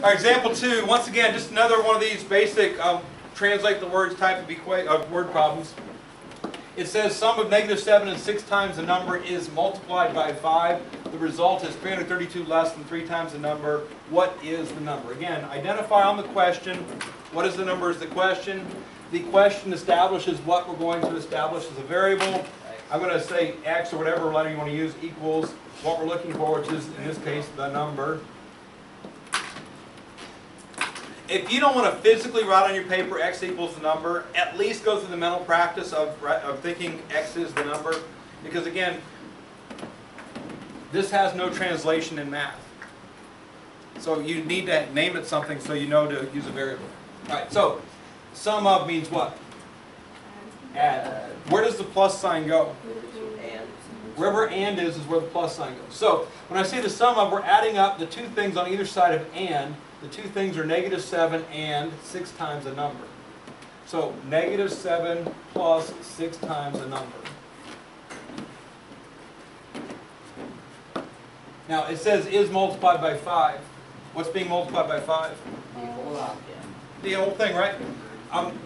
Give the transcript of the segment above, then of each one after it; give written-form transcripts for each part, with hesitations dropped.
right, example 2. Once again, just another one of these basic translate the words type of word problems. It says sum of -7 and 6 times the number is multiplied by 5. The result is 332 less than 3 times the number. What is the number? Again, identify on the question. What is the number is the question. The question establishes what we're going to establish as a variable. I'm going to say x or whatever letter you want to use equals what we're looking for, which is in this case the number. If you don't want to physically write on your paper x equals the number, at least go through the mental practice of thinking x is the number. Because again, this has no translation in math. So you need to name it something so you know to use a variable. Alright, so sum of means what? Add. Where does the plus sign go? Wherever and is where the plus sign goes. So when I say the sum of, we're adding up the two things on either side of and. The two things are -7 and 6 times a number. So -7 plus 6 times a number. Now it says is multiplied by 5. What's being multiplied by 5? The whole thing, right?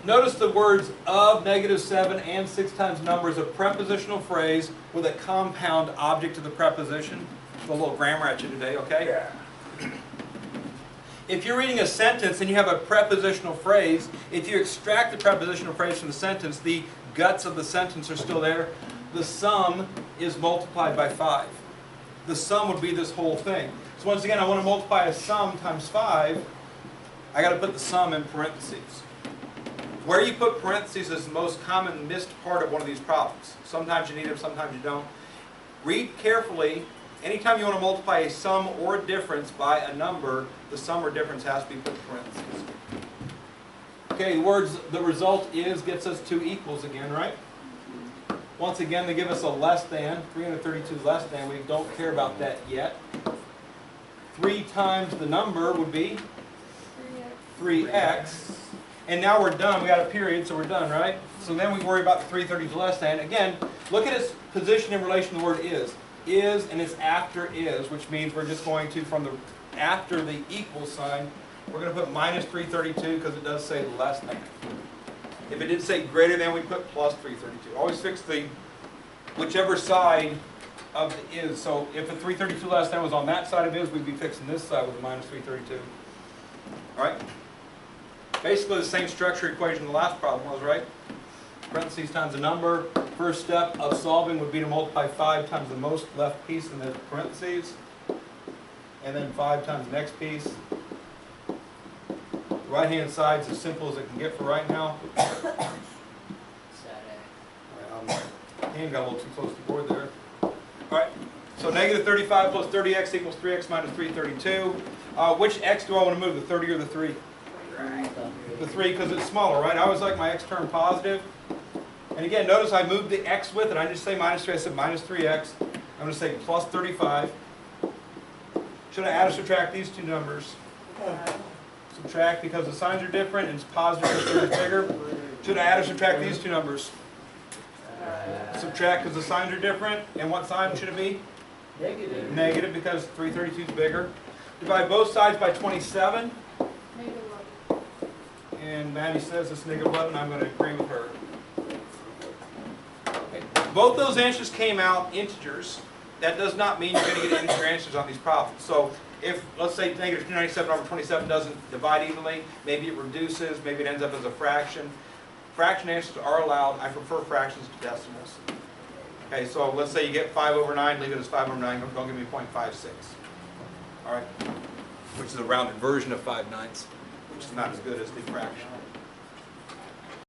Notice the words of -7 and 6 times number is a prepositional phrase with a compound object to the preposition. A little grammar at you today, okay? Yeah. If you're reading a sentence and you have a prepositional phrase, if you extract the prepositional phrase from the sentence, the guts of the sentence are still there. The sum is multiplied by 5. The sum would be this whole thing. So once again, I want to multiply a sum times 5. I got to put the sum in parentheses. Where you put parentheses is the most common missed part of one of these problems. Sometimes you need them, sometimes you don't. Read carefully. Anytime you want to multiply a sum or a difference by a number, the sum or difference has to be put in parentheses. Okay, the words the result is gets us to equals again, right? Once again, they give us a less than, 332 less than. We don't care about that yet. 3 times the number would be 3x. And now we're done. We got a period, so we're done, right? So then we worry about the 332 less than. Again, look at its position in relation to the word is. Is and it's after is, which means we're just going to, from the after the equal sign, we're going to put -332 because it does say less than. If it did say greater than, we put plus 332. Always fix the whichever side of the is. So if the 332 less than was on that side of is, we'd be fixing this side with the -332. All right? Basically the same structure equation the last problem was, right? Parentheses times the number. First step of solving would be to multiply 5 times the most left piece in the parentheses. And then 5 times the next piece. The right hand side is as simple as it can get for right now. Hand got a little too close to the board there. Alright, so -35 plus 30x equals 3x minus 332. Which x do I want to move, the 30 or the 3? The 3 because it's smaller, right? I always like my x term positive. And again, notice I moved the x with it. I didn't just say -3, I said -3x. I'm going to say plus 35. Should I add or subtract these two numbers? Subtract because the signs are different and it's positive because 30 is bigger. Should I add or subtract these two numbers? Subtract because the signs are different. And what sign should it be? Negative. Negative because 332 is bigger. Divide both sides by 27. And Maddie says it's -11. I'm going to agree with her. Okay. Both those answers came out integers. That does not mean you're going to get integer answers on these problems. So if, let's say, -297 over 27 doesn't divide evenly, maybe it reduces, maybe it ends up as a fraction. Fraction answers are allowed. I prefer fractions to decimals. Okay, so let's say you get 5 over 9, leave it as 5 over 9, don't give me 0.56. All right, which is a rounded version of 5/9, which is not as good as the fraction.